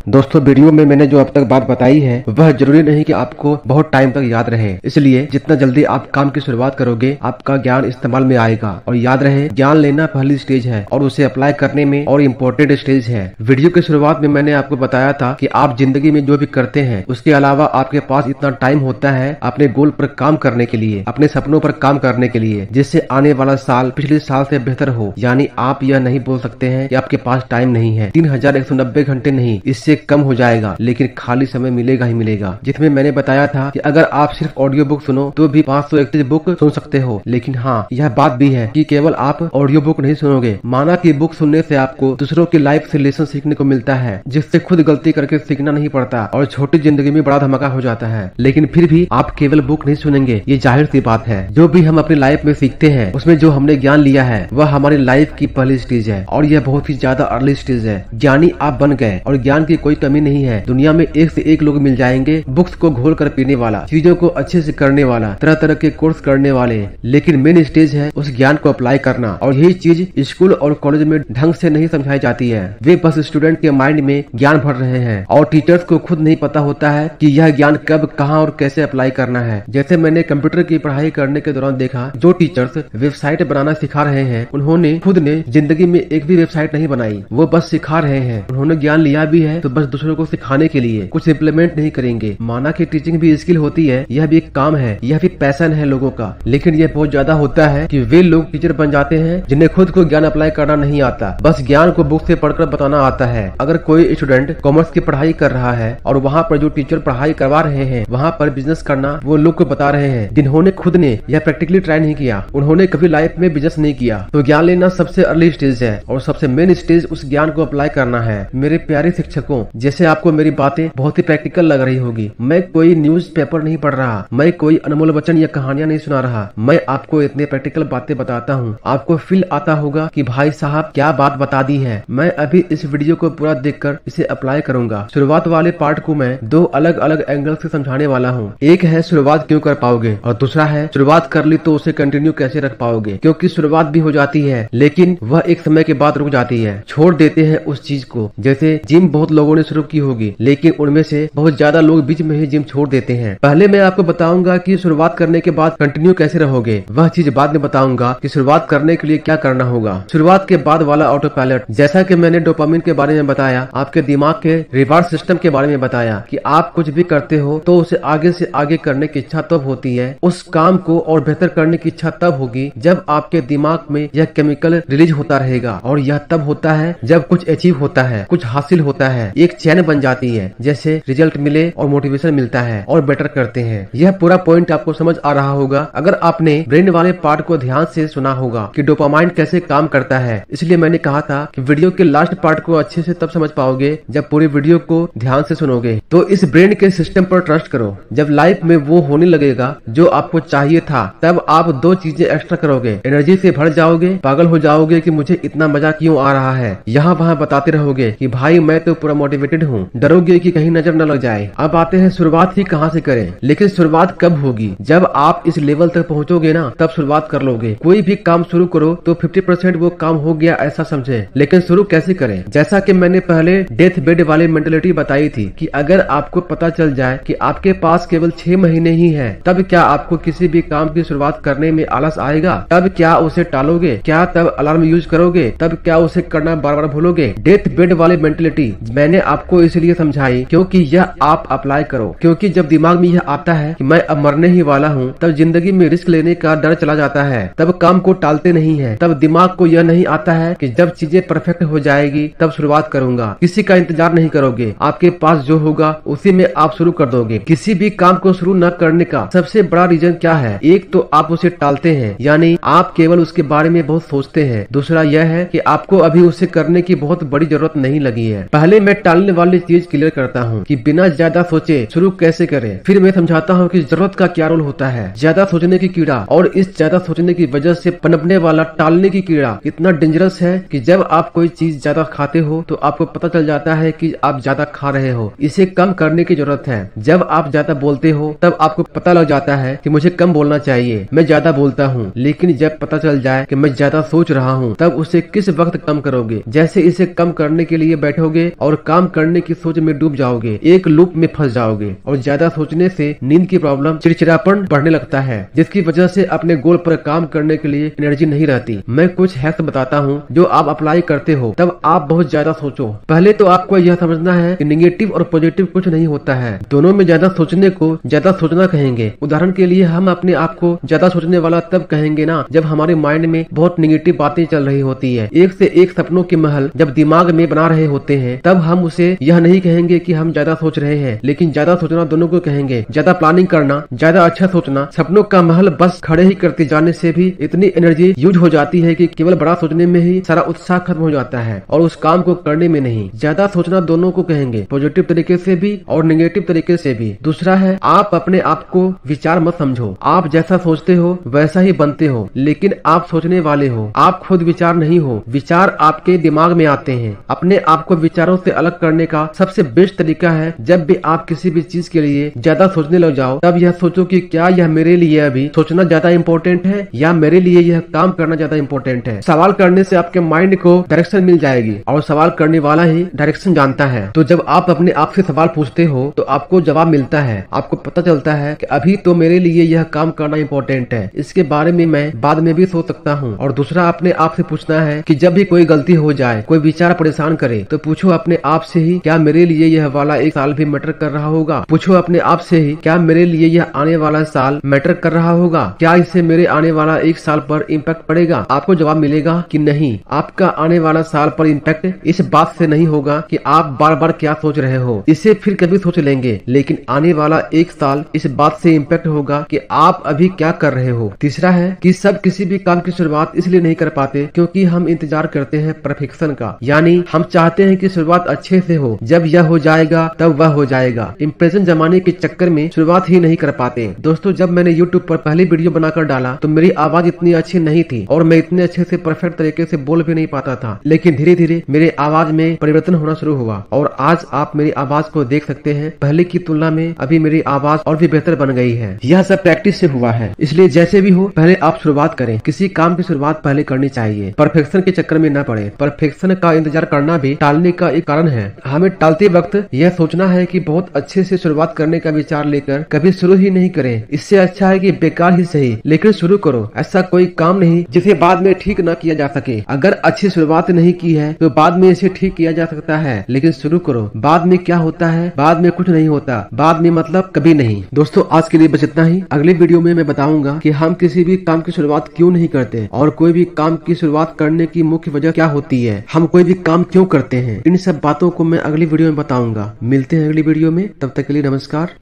दोस्तों, वीडियो में मैंने जो अब तक बात बताई है वह जरूरी नहीं कि आपको बहुत टाइम तक याद रहे। इसलिए जितना जल्दी आप काम की शुरुआत करोगे आपका ज्ञान इस्तेमाल में आएगा। और याद रहे, ज्ञान लेना पहली स्टेज है और उसे अप्लाई करने में और इम्पोर्टेंट स्टेज है। वीडियो की शुरुआत में मैंने आपको बताया था कि आप जिंदगी में जो भी करते हैं उसके अलावा आपके पास इतना टाइम होता है अपने गोल पर काम करने के लिए, अपने सपनों पर काम करने के लिए, जिससे आने वाला साल पिछले साल से बेहतर हो। यानी आप यह नहीं बोल सकते हैं कि आपके पास टाइम नहीं है। 3190 घंटे नहीं, इससे कम हो जाएगा, लेकिन खाली समय मिलेगा ही मिलेगा। जिसमें मैंने बताया था कि अगर आप सिर्फ ऑडियो बुक सुनो तो भी 531 बुक सुन सकते हो। लेकिन हाँ, यह बात भी है कि केवल आप ऑडियो बुक नहीं सुनोगे। माना कि बुक सुनने से आपको दूसरों की लाइफ से लेसन सीखने को मिलता है, जिससे खुद गलती करके सीखना नहीं पड़ता और छोटी जिंदगी में बड़ा धमाका हो जाता है। लेकिन फिर भी आप केवल बुक नहीं सुनेंगे, ये जाहिर सी बात है। जो भी हम अपनी लाइफ में सीखते हैं उसमें जो हमने ज्ञान लिया है वह हमारी लाइफ की पहली स्टेज है और यह बहुत ही ज्यादा अर्ली स्टेज है। ज्ञानी आप बन गए और ज्ञान की कोई कमी नहीं है। दुनिया में एक से एक लोग मिल जाएंगे, बुक्स को घोल कर पीने वाला, चीजों को अच्छे से करने वाला, तरह तरह के कोर्स करने वाले। लेकिन मेन स्टेज है उस ज्ञान को अप्लाई करना, और यही चीज स्कूल और कॉलेज में ढंग से नहीं समझाई जाती है। वे बस स्टूडेंट के माइंड में ज्ञान भर रहे हैं और टीचर्स को खुद नहीं पता होता है कि यह ज्ञान कब, कहां और कैसे अप्लाई करना है। जैसे मैंने कंप्यूटर की पढ़ाई करने के दौरान देखा, जो टीचर्स वेबसाइट बनाना सिखा रहे हैं उन्होंने खुद ने जिंदगी में एक भी वेबसाइट नहीं बनाई, वो बस सिखा रहे हैं। उन्होंने ज्ञान लिया भी है तो बस दूसरों को सिखाने के लिए, कुछ इम्प्लीमेंट नहीं करेंगे। माना कि टीचिंग भी स्किल होती है, यह भी एक काम है, यह भी पैशन है लोगों का। लेकिन यह बहुत ज्यादा होता है कि वे लोग टीचर बन जाते हैं जिन्हें खुद को ज्ञान अप्लाई करना नहीं आता, बस ज्ञान को बुक से पढ़कर बताना आता है। अगर कोई स्टूडेंट कॉमर्स की पढ़ाई कर रहा है और वहाँ पर जो टीचर पढ़ाई करवा रहे हैं वहाँ पर बिजनेस करना वो लोग को बता रहे हैं, जिन्होंने खुद ने यह प्रैक्टिकली ट्राई नहीं किया, उन्होंने कभी लाइफ में बिजनेस नहीं किया। तो ज्ञान लेना सबसे अर्ली स्टेज है और सबसे मेन स्टेज उस ज्ञान को अप्लाई करना है। मेरे प्यारे शिक्षकों, जैसे आपको मेरी बातें बहुत ही प्रैक्टिकल लग रही होगी, मैं कोई न्यूज पेपर नहीं पढ़ रहा, मैं कोई अनमोल वचन या कहानियां नहीं सुना रहा, मैं आपको इतने प्रैक्टिकल बातें बताता हूँ। आपको फील आता होगा कि भाई साहब क्या बात बता दी है। मैं अभी इस वीडियो को पूरा देखकर इसे अप्लाई करूंगा। शुरुआत वाले पार्ट को मैं दो अलग अलग एंगल से समझाने वाला हूँ। एक है शुरुआत क्यों कर पाओगे और दूसरा है शुरुआत कर ली तो उसे कंटिन्यू कैसे रख पाओगे। क्योंकि शुरुआत भी हो जाती है लेकिन वह एक समय के बाद रुक जाती है, छोड़ देते हैं उस चीज को। जैसे जिम बहुत लोगों ने शुरू की होगी, लेकिन उनमें से बहुत ज्यादा लोग बीच में ही जिम छोड़ देते हैं। पहले मैं आपको बताऊंगा कि शुरुआत करने के बाद कंटिन्यू कैसे रहोगे, वह चीज बाद में बताऊंगा कि शुरुआत करने के लिए क्या करना होगा। शुरुआत के बाद वाला ऑटो पायलट, जैसा कि मैंने डोपामिन के बारे में बताया, आपके दिमाग के रिवार्ड सिस्टम के बारे में बताया कि आप कुछ भी करते हो तो उसे आगे से आगे करने की इच्छा तब होती है, उस काम को और बेहतर करने की इच्छा तब होगी जब आपके दिमाग में यह केमिकल रिलीज होता रहेगा। और यह तब होता है जब कुछ अचीव होता है, कुछ हासिल होता है, एक चैन बन जाती है, जैसे रिजल्ट मिले और मोटिवेशन मिलता है और बेटर करते हैं। यह पूरा पॉइंट आपको समझ आ रहा होगा अगर आपने ब्रेन वाले पार्ट को ध्यान से सुना होगा कि डोपामाइन कैसे काम करता है। इसलिए मैंने कहा था कि वीडियो के लास्ट पार्ट को अच्छे से तब समझ पाओगे जब पूरी वीडियो को ध्यान से सुनोगे। तो इस ब्रेन के सिस्टम पर ट्रस्ट करो। जब लाइफ में वो होने लगेगा जो आपको चाहिए था, तब आप दो चीजें एक्स्ट्रा करोगे, एनर्जी से भर जाओगे, पागल हो जाओगे कि मुझे इतना मजा क्यों आ रहा है। यहाँ वहाँ बताते रहोगे कि भाई मैं तो पूरा मोटिवेटेड हूँ, डरोगे कि कहीं नजर न लग जाए। अब आते हैं शुरुआत ही कहाँ से करें। लेकिन शुरुआत कब होगी? जब आप इस लेवल तक पहुँचोगे ना, तब शुरुआत कर लोगे। कोई भी काम शुरू करो तो 50% वो काम हो गया ऐसा समझे, लेकिन शुरू कैसे करें? जैसा कि मैंने पहले डेथ बेड वाली मेंटेलिटी बताई थी कि अगर आपको पता चल जाए कि आपके पास केवल 6 महीने ही है, तब क्या आपको किसी भी काम की शुरुआत करने में आलस आएगा? तब क्या उसे टालोगे? क्या तब अलार्म यूज करोगे? तब क्या उसे करना बार बार भूलोगे? डेथ बेड वाली मेंटेलिटी मैंने आपको इसलिए समझाई क्योंकि यह आप अप्लाई करो। क्योंकि जब दिमाग में यह आता है कि मैं अब मरने ही वाला हूँ, तब जिंदगी में रिस्क लेने का डर चला जाता है, तब काम को टालते नहीं है, तब दिमाग को यह नहीं आता है कि जब चीजें परफेक्ट हो जाएगी तब शुरुआत करूंगा। किसी का इंतजार नहीं करोगे, आपके पास जो होगा उसी में आप शुरू कर दोगे। किसी भी काम को शुरू न करने का सबसे बड़ा रीजन क्या है? एक तो आप उसे टालते हैं, यानी आप केवल उसके बारे में बहुत सोचते हैं। दूसरा यह है कि आपको अभी उसे करने की बहुत बड़ी जरूरत नहीं लगी है। पहले मैं टालने वाली चीज क्लियर करता हूँ कि बिना ज्यादा सोचे शुरू कैसे करें, फिर मैं समझाता हूँ कि जरूरत का क्या रोल होता है। ज्यादा सोचने की कीड़ा और इस ज्यादा सोचने की वजह से पनपने वाला टालने की कीड़ा इतना डेंजरस है कि जब आप कोई चीज ज्यादा खाते हो तो आपको पता चल जाता है कि आप ज्यादा खा रहे हो, इसे कम करने की जरूरत है। जब आप ज्यादा बोलते हो तब आपको पता लग जाता है कि मुझे कम बोलना चाहिए, मैं ज्यादा बोलता हूँ। लेकिन जब पता चल जाए कि मैं ज्यादा सोच रहा हूँ, तब उसे किस वक्त कम करोगे। जैसे इसे कम करने के लिए बैठोगे और काम करने की सोच में डूब जाओगे, एक लूप में फंस जाओगे और ज्यादा सोचने से नींद की प्रॉब्लम, चिड़चिड़ापन बढ़ने लगता है, जिसकी वजह से अपने गोल पर काम करने के लिए एनर्जी नहीं रहती। मैं कुछ हैक्स बताता हूँ जो आप अप्लाई करते हो तब आप बहुत ज्यादा सोचो। पहले तो आपको यह समझना है कि नेगेटिव और पॉजिटिव कुछ नहीं होता है, दोनों में ज्यादा सोचने को ज्यादा सोचना कहेंगे। उदाहरण के लिए हम अपने आप को ज्यादा सोचने वाला तब कहेंगे ना जब हमारे माइंड में बहुत नेगेटिव बातें चल रही होती है, एक से एक सपनों के महल जब दिमाग में बना रहे होते हैं, तब हम उसे यह नहीं कहेंगे कि हम ज्यादा सोच रहे हैं, लेकिन ज्यादा सोचना दोनों को कहेंगे। ज्यादा प्लानिंग करना, ज्यादा अच्छा सोचना, सपनों का महल बस खड़े ही करते जाने से भी इतनी एनर्जी यूज हो जाती है कि केवल बड़ा सोचने में ही सारा उत्साह खत्म हो जाता है और उस काम को करने में नहीं। ज्यादा सोचना दोनों को कहेंगे, पॉजिटिव तरीके से भी और नेगेटिव तरीके से भी। दूसरा है, आप अपने आप को विचार मत समझो। आप जैसा सोचते हो वैसा ही बनते हो, लेकिन आप सोचने वाले हो, आप खुद विचार नहीं हो। विचार आपके दिमाग में आते हैं। अपने आप को विचारों से अलग करने का सबसे बेस्ट तरीका है, जब भी आप किसी भी चीज के लिए ज्यादा सोचने लग जाओ तब यह सोचो कि क्या यह मेरे लिए अभी सोचना ज्यादा इम्पोर्टेंट है या मेरे लिए यह काम करना ज्यादा इम्पोर्टेंट है। सवाल करने से आपके माइंड को डायरेक्शन मिल जाएगी और सवाल करने वाला ही डायरेक्शन जानता है। तो जब आप अपने आप से सवाल पूछते हो तो आपको जवाब मिलता है, आपको पता चलता है कि अभी तो मेरे लिए यह काम करना इम्पोर्टेंट है, इसके बारे में मैं बाद में भी सोच सकता हूँ। और दूसरा, अपने आप से पूछना है कि जब भी कोई गलती हो जाए, कोई विचार परेशान करे, तो पूछो अपने आप से ही, क्या मेरे लिए यह वाला एक साल भी मैटर कर रहा होगा? पूछो अपने आप से ही, क्या मेरे लिए यह आने वाला साल मैटर कर रहा होगा? क्या इससे मेरे आने वाला एक साल पर इम्पैक्ट पड़ेगा? आपको जवाब मिलेगा कि नहीं। आपका आने वाला साल पर इम्पैक्ट इस बात से नहीं होगा कि आप बार बार क्या सोच रहे हो, इसे फिर कभी सोच लेंगे, लेकिन आने वाला एक साल इस बात से इम्पैक्ट होगा कि आप अभी क्या कर रहे हो। तीसरा है कि सब किसी भी काम की शुरुआत इसलिए नहीं कर पाते क्योंकि हम इंतजार करते हैं परफेक्शन का, यानी हम चाहते हैं कि शुरुआत अच्छे से हो, जब यह हो जाएगा तब वह हो जाएगा। इम्प्रेशन जमाने के चक्कर में शुरुआत ही नहीं कर पाते। दोस्तों, जब मैंने YouTube पर पहली वीडियो बनाकर डाला तो मेरी आवाज इतनी अच्छी नहीं थी और मैं इतने अच्छे से परफेक्ट तरीके से बोल भी नहीं पाता था, लेकिन धीरे धीरे मेरे आवाज में परिवर्तन होना शुरू हुआ और आज आप मेरी आवाज को देख सकते हैं। पहले की तुलना में अभी मेरी आवाज और भी बेहतर बन गई है। यह सब प्रैक्टिस से हुआ है, इसलिए जैसे भी हो पहले आप शुरुआत करें। किसी काम की शुरुआत पहले करनी चाहिए, परफेक्शन के चक्कर में न पड़े। परफेक्शन का इंतजार करना भी टालने का एक कारण है। हमें टालते वक्त यह सोचना है कि बहुत अच्छे से शुरुआत करने का विचार लेकर कभी शुरू ही नहीं करें। इससे अच्छा है कि बेकार ही सही लेकिन शुरू करो। ऐसा कोई काम नहीं जिसे बाद में ठीक न किया जा सके। अगर अच्छी शुरुआत नहीं की है तो बाद में इसे ठीक किया जा सकता है, लेकिन शुरू करो। बाद में क्या होता है? बाद में कुछ नहीं होता। बाद में मतलब कभी नहीं। दोस्तों, आज के लिए बस इतना ही। अगले वीडियो में मैं बताऊंगा कि हम किसी भी काम की शुरुआत क्यों नहीं करते और कोई भी काम की शुरुआत करने की मुख्य वजह क्या होती है, हम कोई भी काम क्यों करते हैं। इन सब बातों को मैं अगली वीडियो में बताऊंगा। मिलते हैं अगली वीडियो में, तब तक के लिए नमस्कार।